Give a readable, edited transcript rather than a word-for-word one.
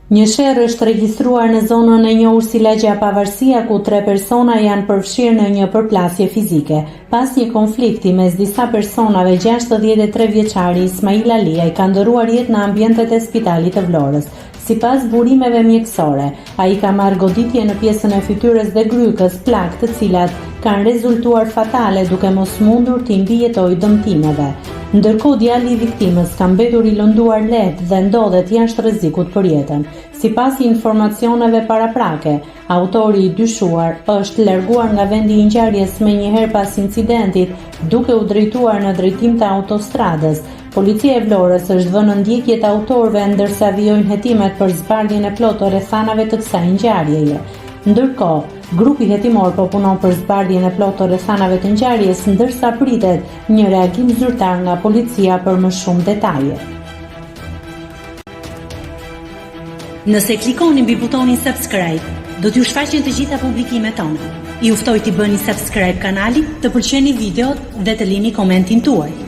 Një sherrë është regjistruar në zonën e njohur si Lagja Pavarësia, ku 3 persona janë përfshirë në një përplasje fizike. Pas një konflikti mes disa personave, 63 vjeçari Ismail Alia i ka ndëruar jetë në ambientet e spitalit të Vlorës. Sipas burimeve mjekësore, ai ka marrë goditje në pjesën e fytyrës dhe grykës, plagë të cilat kanë rezultuar fatale duke mos mundur të mbijetojë dëmtimeve. Ndërkohë djali i viktimës ka mbetur i lënduar lehtë dhe ndodhet jashtë rrezikut për jetën. Sipas informacioneve paraprake, autori i dyshuar është larguar nga vendi i ngjarjes menjëherë pas incidentit, duke u drejtuar në drejtim të autostradës. Policia e Vlorës është vënë në ndjekje të autorëve ndërsa vijojnë hetimet për zbardhjen e plotë të rrethanave të kësaj ngjarjeje. Ndërkohë, grupi hetimor po punon për zbardhjen e plotë të rrethanave të ngjarjes, ndërsa pritet një reagim zyrtar nga policia për më shumë detaje. Nëse klikoni mbi butonin subscribe, do t'ju shfaqen të gjitha publikimet tona. Ju ftoj t'i bëni subscribe kanalit, të pëlqeni videot dhe të lini komentin tuaj.